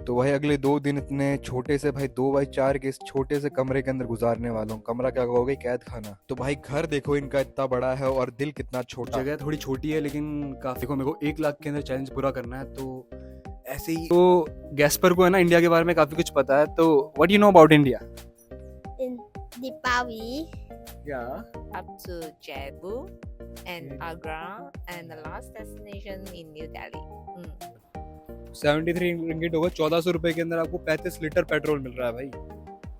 तो भाई अगले 2 दिन इतने छोटे से भाई 2x4 के इस छोटे से कमरे के अंदर गुजारने वाला हूँ। कमरा क्या कहोगे, कैद खाना। तो भाई घर देखो इनका इतना बड़ा है और दिल कितना छोटा। जगह थोड़ी छोटी है लेकिन काफी को मेरे को 1 लाख के अंदर चैलेंज पूरा करना है। तो ऐसे ही तो गैस्पर को है ना इंडिया के बारे में काफी कुछ पता है। तो what you know about India? In Deepavali, या up to Jaipur and Agra, and the last destination in New Delhi. 73 ringgit होगा, 1400 रुपए के अंदर आपको 35 लीटर पेट्रोल मिल रहा है भाई।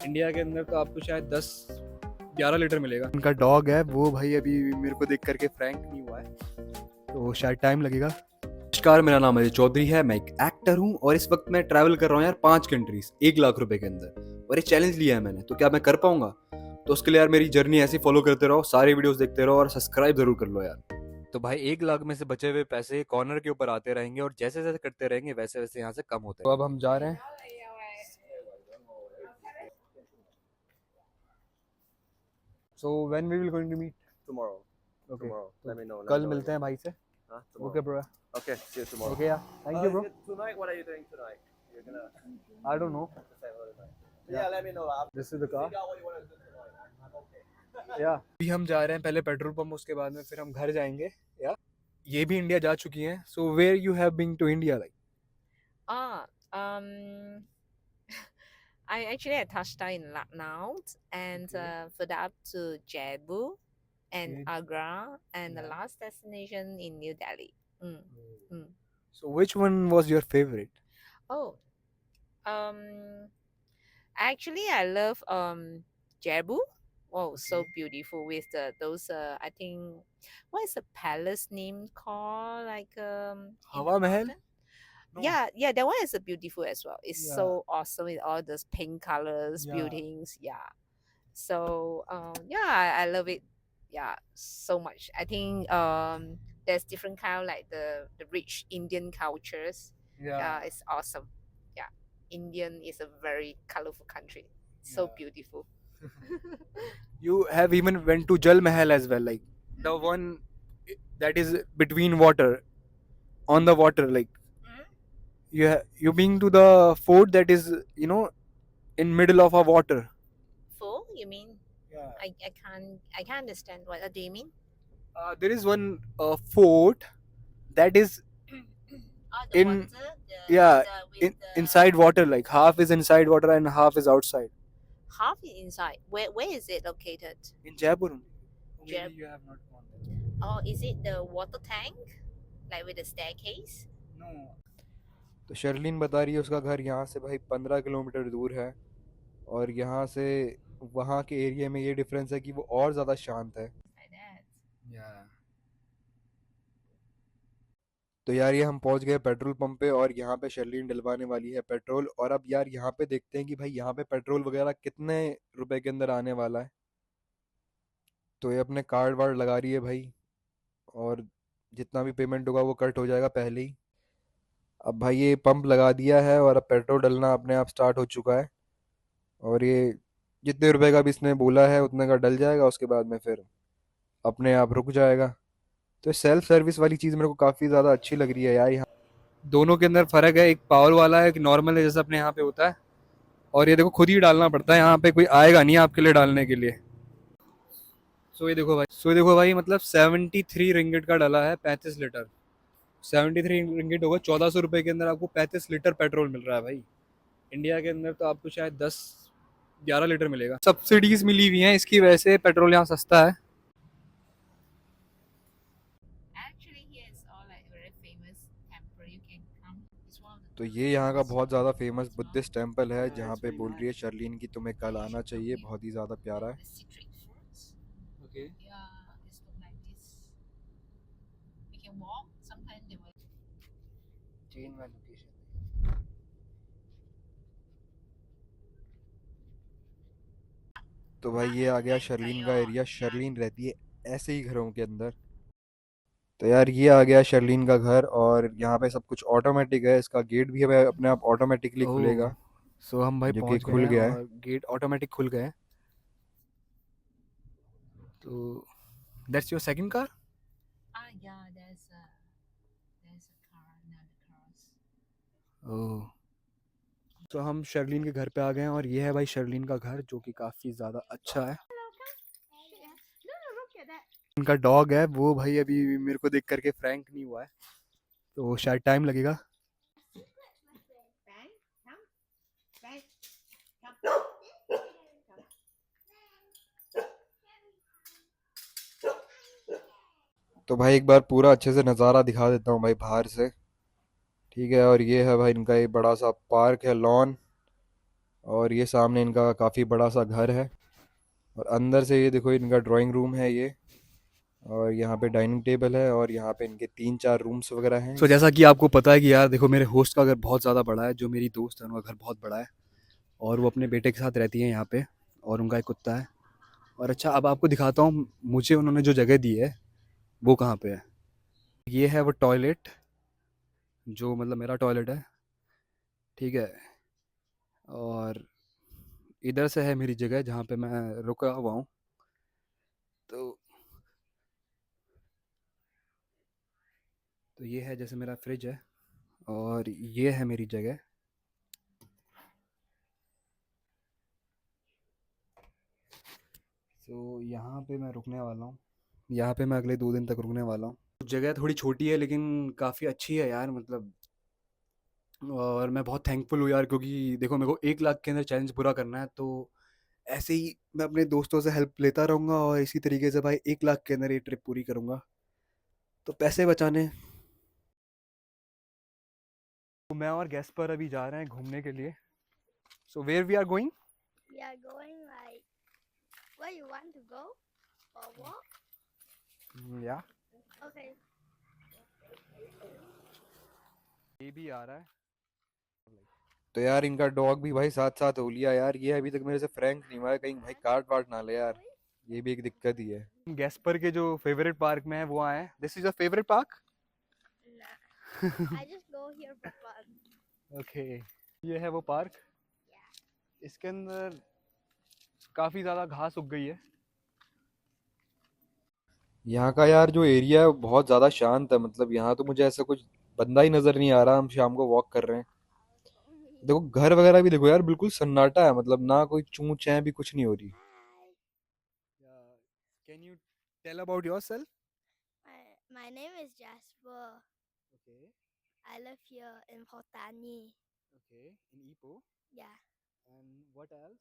इंडिया के अंदर तो आपको शायद 10-11 लीटर मिलेगा। उनका डॉग है वो भाई अभी मेरे को देख करके फ्रैंक नहीं हुआ है, तो शायद टाइम लगेगा। नमस्कार, मेरा नाम अजय चौधरी है, मैं एक एक्टर हूँ और इस वक्त मैं ट्रैवल कर रहा हूँ यार 5 कंट्रीज 1 लाख रुपए के अंदर। और ये चैलेंज लिया है मैंने, तो क्या मैं कर पाऊंगा? तो उसके लिए यार मेरी जर्नी ऐसी फॉलो करते रहो, सारे वीडियोस देखते रहो और सब्सक्राइब जरूर कर लो यार। तो भाई 1 लाख में से बचे हुए पैसे कॉर्नर के ऊपर आते रहेंगे और जैसे जैसे करते रहेंगे वैसे वैसे यहाँ से कम होते तो अब हम जा रहे हैं। So when we will going to meet? Tomorrow. Okay. Tomorrow. Let me know. कल मिलते हैं भाई से। Huh? Tomorrow. Okay bro. Okay. See you tomorrow. Okay yeah. Thank you bro. Tonight, what are you doing tonight? You're gonna I don't know. decide what tonight. Yeah, let me know. This is the car. Figure out what you want to do tonight. I'm okay. Yeah. अभी हम जा रहे हैं पहले petrol pump, उसके बाद में फिर हम घर जाएंगे। या ये भी इंडिया जा चुकी हैं। So where you have been to India like? I actually touched down in Lucknow and further up to Jaipur and Okay. Agra, and the Yeah. last destination in New Delhi. Mm. So which one was your favorite? Oh, actually, I love Jaipur. Oh, so beautiful with those I think, what is the palace name called? Like in Hawa the Mahal? mountain? No. Yeah, that one is beautiful as well. It's Yeah. so awesome with all those pink colors, Yeah. buildings. Yeah. So yeah, I love it. Yeah, so much. I think there's different kind of like the rich Indian cultures. Yeah, it's awesome. Yeah, Indian is a very colorful country. So Yeah. beautiful. You have even went to Jal Mahal as well, like the one that is between water, on the water, like Mm? you being to the fort that is in middle of a water. Full? You mean? Yeah. I can't understand what do you mean? There is one fort that is Oh, the In- water, yeah, with inside water, like half is inside water and half is outside. half is inside. Where is it located? In Jaipur. Maybe Jap- you have not gone there. Oh, is it the water tank, like with the staircase? No. तो शर्लिन बता रही है उसका घर यहाँ से भाई 15 kilometre दूर है और यहाँ से वहाँ के एरिया में ये डिफरेंस है कि वो और ज़्यादा शांत है। Like that. Yeah. तो यार ये हम पहुंच गए पेट्रोल पंप पे और यहाँ पे शर्लिन डलवाने वाली है पेट्रोल। और अब यार यहाँ पे देखते हैं कि भाई यहाँ पे पेट्रोल वगैरह कितने रुपए के अंदर आने वाला है। तो ये अपने कार्ड वार्ड लगा रही है भाई और जितना भी पेमेंट होगा वो कट हो जाएगा पहले ही। अब भाई ये पंप लगा दिया है और अब पेट्रोल डलना अपने आप स्टार्ट हो चुका है और ये जितने रुपए का भी इसने बोला है उतने का डल जाएगा, उसके बाद में फिर अपने आप रुक जाएगा। तो सेल्फ सर्विस वाली चीज़ मेरे को काफ़ी ज़्यादा अच्छी लग रही है यार यहाँ। दोनों के अंदर फर्क है, एक पावर वाला है, एक नॉर्मल है जैसा अपने यहाँ पे होता है, और ये देखो खुद ही डालना पड़ता है, यहाँ पे कोई आएगा नहीं आपके लिए डालने के लिए। सो ये देखो भाई मतलब 73 रिंगिट का डाला है 35 लीटर। 73 रिंगिट होगा, 1400 रुपए के अंदर आपको 35 लीटर पेट्रोल मिल रहा है भाई। इंडिया के अंदर तो आपको शायद 10-11 लीटर मिलेगा। सब्सिडीज मिली हुई हैं, इसकी वजह से पेट्रोल यहाँ सस्ता है। Actually, here is all like very famous temple. You can come. It's one of the तो ये यहाँ का tourist बहुत ज़्यादा spots famous as well. Buddhist temple है Yeah, जहाँ it's पे really बोल रही है nice. शर्लिन की तुम्हें कल आना चाहिए, बहुत ही ज़्यादा प्यारा है। The citric fruits. Okay. Yeah, it's look like this. We can walk. Sometimes they will. तो भाई ये आ गया शर्लिन का एरिया। शर्लिन रहती है ऐसे ही घरों के अंदर। तो यार ये आ गया शर्लिन का घर और यहाँ पे सब कुछ ऑटोमेटिक है। इसका गेट भी है अपने आप ऑटोमेटिकली खुलेगा। सो हम भाई जो कि पहुंच गए खुल हैं गया है। और गेट ऑटोमेटिक खुल गए हैं। तो that's your second car? Yeah, there's a car, another cars. ओह तो हम शर्लीन के घर पे आ गए हैं और ये है भाई शर्लीन का घर जो कि काफ़ी ज़्यादा अच्छा है। उनका डॉग है वो भाई अभी मेरे को देख करके फ्रैंक नहीं हुआ है, तो शायद टाइम लगेगा। तो भाई एक बार पूरा अच्छे से नज़ारा दिखा देता हूँ भाई बाहर से। ठीक है, और ये है भाई इनका एक बड़ा सा पार्क है, लॉन। और ये सामने इनका काफ़ी बड़ा सा घर है। और अंदर से ये देखो इनका ड्राइंग रूम है ये। और यहाँ पे डाइनिंग टेबल है और यहाँ पे इनके 3-4 रूम्स वगैरह हैं। तो जैसा कि आपको पता है कि यार देखो मेरे होस्ट का घर बहुत ज़्यादा बड़ा है, जो मेरी दोस्त है उनका घर बहुत बड़ा है और वो अपने बेटे के साथ रहती है यहाँ पे और उनका एक कुत्ता है। और अच्छा अब आपको दिखाता हूँ मुझे उन्होंने जो जगह दी है वो कहाँ पे है। ये है वो टॉयलेट जो मतलब मेरा टॉयलेट है, ठीक है। और इधर से है मेरी जगह जहाँ पे मैं रुका हुआ हूँ। तो तो ये है जैसे मेरा फ्रिज है और ये है मेरी जगह। तो यहाँ पे मैं रुकने वाला हूँ, यहाँ पे मैं अगले 2 दिन तक रुकने वाला हूँ। जगह थोड़ी छोटी है लेकिन काफ़ी अच्छी है यार मतलब। और मैं बहुत थैंकफुल हूँ यार क्योंकि देखो मेरे को 1 लाख के अंदर चैलेंज पूरा करना है, तो ऐसे ही मैं अपने दोस्तों से हेल्प लेता रहूँगा और इसी तरीके से भाई 1 लाख के अंदर ये ट्रिप पूरी करूँगा। तो पैसे बचाने तो मैं और गैस पर अभी जा रहे हैं घूमने के लिए। So where we are going? We are going like where you want to go or walk. या Okay. ये भी आ रहा है। तो यार इनका डॉग भी भाई साथ साथ हो लिया यार। ये अभी तक मेरे से फ्रैंक नहीं हुआ है, कहीं भाई काट वाट ना ले यार। ये भी एक दिक्कत ही है। गैस्पर के जो फेवरेट पार्क में है वो आए हैं। This is a favourite park. Nah. I just go here for fun. Okay ये है वो पार्क। इसके अंदर काफ़ी ज़्यादा घास उग गई है। यहाँ का यार जो एरिया है वो बहुत ज़्यादा शांत है। मतलब यहाँ तो मुझे ऐसा कुछ बंदा ही नज़र नहीं आ रहा। हम शाम को वॉक कर रहे हैं। देखो घर वगैरह भी देखो यार, बिल्कुल सन्नाटा है। मतलब ना कोई चूं चैं भी कुछ नहीं हो रही। Can you tell about yourself? My name is Jasper. Okay I live here in Potani. Okay in ईपो Yeah. And what else?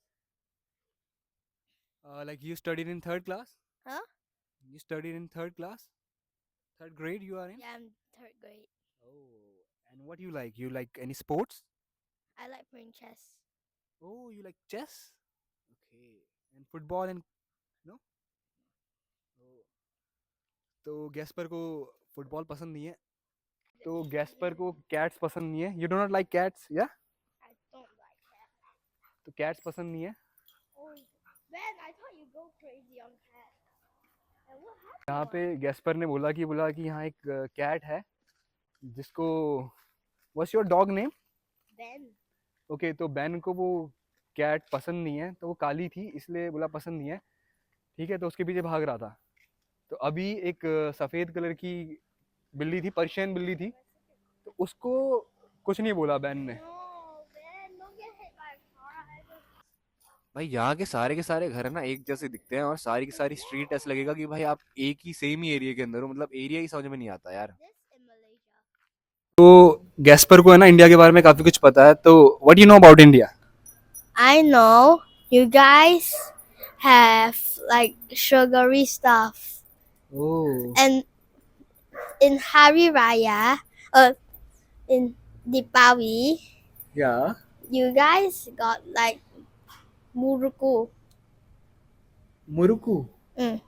Like you studied in third class? Huh? You studied in third class? Third grade you are in? Yeah, I'm third grade. Oh, and what you like? You like any sports? I like playing chess. Oh, you like chess? Okay. And football and no? Oh. तो Gaspar को football पसंद नहीं है, तो Gaspar को cats पसंद नहीं है। You do not like cats या? I don't like that. तो कैट्स पसंद नहीं है। Oh, Ben, I thought you go crazy on cats. And what happened? यहाँ पे गैस्पर ने बोला कि यहाँ एक कैट है जिसको what's your dog name? Ben. Okay तो बैन को वो कैट पसंद नहीं है, तो वो काली थी इसलिए बोला पसंद नहीं है, ठीक है। तो उसके पीछे भाग रहा था। तो अभी एक सफ़ेद कलर की बिल्ली थी, पर्शियन बिल्ली थी, तो उसको कुछ नहीं बोला बैन ने। No, Ben, don't get hit by a car. भाई यहाँ के सारे घर है ना एक जैसे दिखते हैं, और सारी की सारी स्ट्रीट ऐसा लगेगा कि भाई आप एक ही सेम ही एरिया के अंदर हो। मतलब एरिया ही समझ में नहीं आता यार। This in Malaysia. तो गैस्पर को है ना इंडिया के बारे में काफ़ी कुछ पता है, तो what you know about India? I know you guys have like sugary stuff. Oh. And in Hari Raya, in Deepavali, Yeah. you guys got like muruku. Muruku. Mm.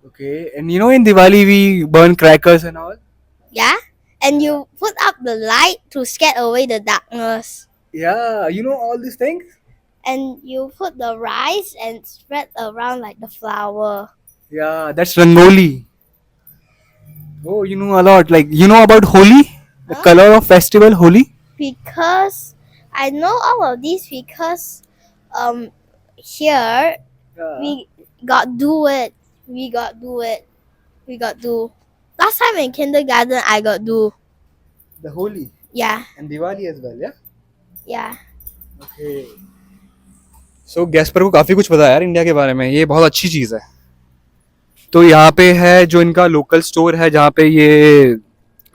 Okay. And you know in Diwali we burn crackers and all. Yeah? And you put up the light to scare away the darkness. Yeah, you know all these things. And you put the rice and spread around like the flower. Yeah, that's Rangoli. Oh, you know a lot. Like you know about Holi, the Huh? color of festival Holi. Because I know all of these because here Yeah. we got do it. We got do it. We got do. Last time in kindergarten I got do. The Holi Yeah, and Diwali as well. Yeah. yeah. Okay. So Jasper को काफ़ी कुछ पता है यार India के बारे में, ये बहुत अच्छी चीज़ है। तो यहाँ पे है जो इनका लोकल स्टोर है जहाँ पे ये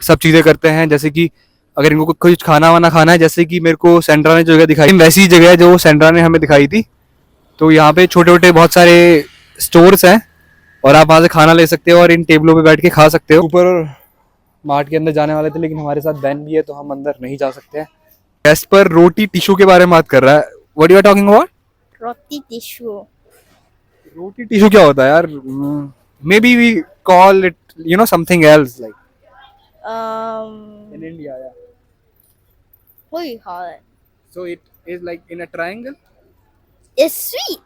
सब चीज़ें करते हैं, जैसे कि अगर इनको कुछ खाना वाना खाना है, जैसे कि मेरे को सेंड्रा ने जो जगह दिखाई वैसी जगह है जो सेंड्रा ने हमें दिखाई थी। तो यहाँ पे छोटे छोटे बहुत सारे स्टोर्स हैं और आप वहाँ से खाना ले सकते हो और इन टेबलों पे बैठ के खा सकते हो। ऊपर मार्ट के अंदर जाने वाले थे लेकिन हमारे साथ बैन भी है तो हम अंदर नहीं जा सकते हैं। गैस पर रोटी टिश्यू के बारे में बात कर रहा है। What you are talking about? Roti tissue. Roti tissue क्या होता है यार? Maybe we call it something else like in India. What do you call it? So it is like in a triangle. It's sweet.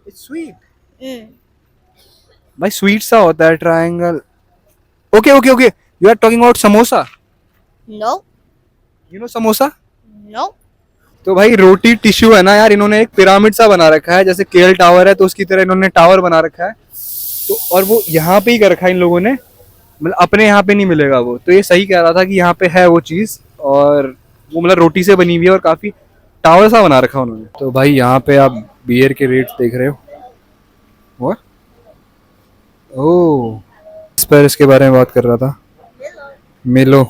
It's sweet. Mm. भाई sweet सा होता है triangle. Okay okay okay, you are talking about samosa. Nope. You know samosa? Nope. तो भाई रोटी tissue है ना यार, इन्होंने एक पिरामिड सा बना रखा है, जैसे केएल टावर है तो उसकी तरह इन्होंने टावर बना रखा है। तो और वो यहाँ पे ही कर रखा है इन लोगों ने, मतलब अपने यहाँ पे नहीं मिलेगा वो। तो ये सही कह रहा था कि यहाँ पे है वो चीज़, और वो मतलब रोटी से बनी हुई है और काफ़ी टावर सा बना रखा है उन्होंने। तो भाई यहाँ पे आप बियर के रेट्स देख रहे हो। What? ओह, इस पर इसके बारे में बात कर रहा था। मिलो,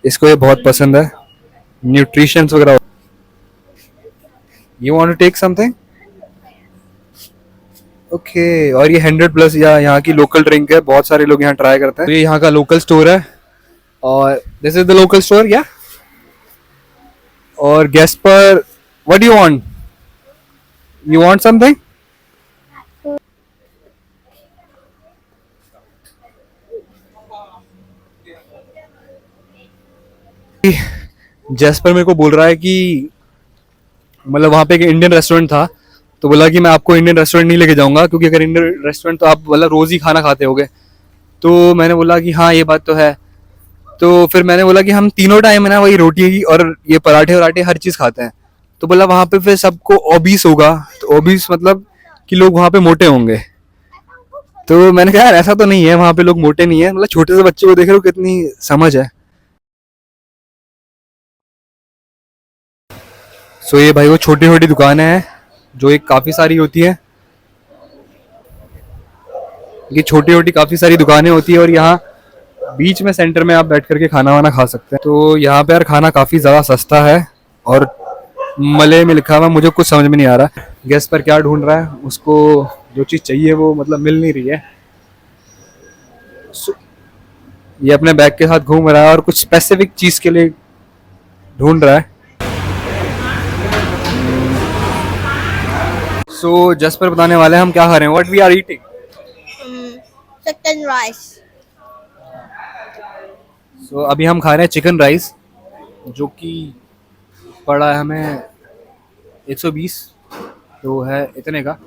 इसको ये बहुत पसंद है, न्यूट्रिशंस वगैरह। You want to take something? Okay. और ये 100+ या यहाँ की लोकल ड्रिंक है, बहुत सारे लोग यहाँ ट्राई करते हैं। तो ये यहाँ का लोकल स्टोर है और this is the local store या। और गेस्ट पर what you want? You want something? Jasper मेरे को बोल रहा है कि मतलब वहाँ पे एक इंडियन रेस्टोरेंट था, तो बोला कि मैं आपको इंडियन रेस्टोरेंट नहीं लेके जाऊंगा क्योंकि अगर इंडियन रेस्टोरेंट तो आप मतलब रोज़ ही खाना खाते होगे। तो मैंने बोला कि हाँ ये बात तो है। तो फिर मैंने बोला कि हम तीनों टाइम है ना वही रोटी और ये पराठे वराठे हर चीज़ खाते हैं। तो बोला वहाँ पे फिर सबको ओबीस होगा, तो ओबीस मतलब कि लोग वहाँ पे मोटे होंगे। तो मैंने कहा यार ऐसा तो नहीं है, वहाँ पे लोग मोटे नहीं है, मतलब छोटे से बच्चे को देख रहे हो कितनी समझ है। सो ये भाई वो छोटी छोटी दुकानें हैं जो एक काफ़ी सारी होती है, ये छोटी छोटी काफ़ी सारी दुकानें होती है और यहाँ बीच में सेंटर में आप बैठ करके खाना वाना खा सकते हैं। तो यहाँ पे यार खाना काफ़ी ज़्यादा सस्ता है और मलय में लिखा हुआ, मुझे कुछ समझ में नहीं आ रहा। गैस पर क्या ढूंढ रहा है, उसको जो चीज़ चाहिए वो मतलब मिल नहीं रही है। ये अपने बैग के साथ घूम रहा है और कुछ स्पेसिफिक चीज़ के लिए ढूंढ रहा है। सो जस्ट पर बताने वाले हैं हम क्या खा रहे हैं, what we are eating. Chicken rice. So अभी हम खा रहे हैं चिकन राइस, जो कि पड़ा है हमें 120, तो है इतने का।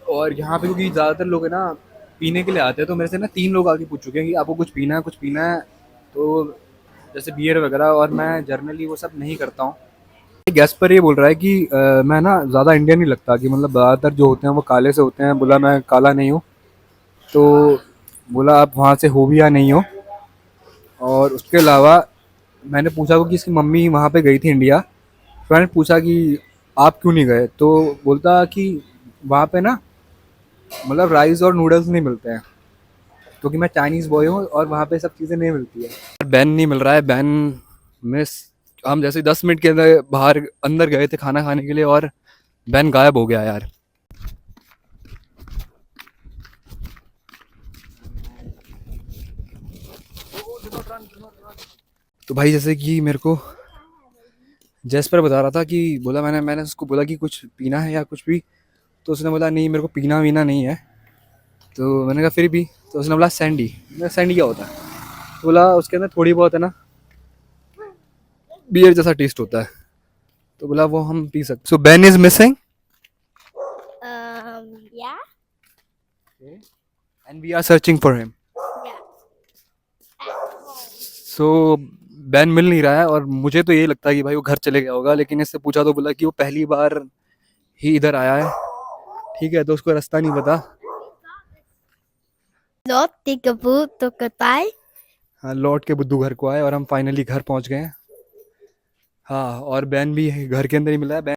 और यहाँ पे क्योंकि ज़्यादातर लोग है ना पीने के लिए आते हैं, तो मेरे से ना 3 लोग आके पूछ चुके हैं कि आपको कुछ पीना है, कुछ पीना है, तो जैसे बियर वगैरह, और मैं जर्नली वो सब नहीं करता हूँ। गैस पर ये बोल रहा है कि मैं ना ज़्यादा इंडियन नहीं लगता, कि मतलब ज़्यादातर जो होते हैं वो काले से होते हैं। बोला मैं काला नहीं हूँ, तो बोला आप वहाँ से हो भी या नहीं हो। और उसके अलावा मैंने पूछा कि इसकी मम्मी वहाँ पे गई थी इंडिया, तो मैंने पूछा कि आप क्यों नहीं गए, तो बोलता कि वहाँ पे ना मतलब राइस और नूडल्स नहीं मिलते हैं, क्योंकि मैं चाइनीज़ बॉय हूँ और वहाँ पे सब चीज़ें नहीं मिलती है। बैन नहीं मिल रहा है, बैन में हम जैसे 10 मिनट के अंदर बाहर अंदर गए थे खाना खाने के लिए और बैन गायब हो गया यार। तो भाई जैसे कि मेरे को जेस्पर बता रहा था कि बोला मैंने मैंने उसको बोला कि कुछ पीना है या कुछ भी, तो उसने बोला नहीं मेरे को पीना वीना नहीं है। तो मैंने कहा फिर भी, तो उसने बोला सैंडी। मैं सैंडी क्या होता है, तो बोला उसके अंदर थोड़ी बहुत है ना बियर जैसा टेस्ट होता है, तो बोला वो हम पी सकते। So Ben is missing Yeah. And we are searching for him. Yeah. So Ben मिल नहीं रहा है और मुझे तो यही लगता है कि भाई वो घर चले गया होगा, लेकिन इससे पूछा तो बोला कि वो पहली बार ही इधर आया है। ठीक है, तो उसको रास्ता नहीं पता। Lord Tigaboo took a tie. हाँ, लौट के बुद्धू घर को आए और हम फाइनली घर पहुंच गए हैं। हाँ, और बैन भी घर के अंदर ही मिला है।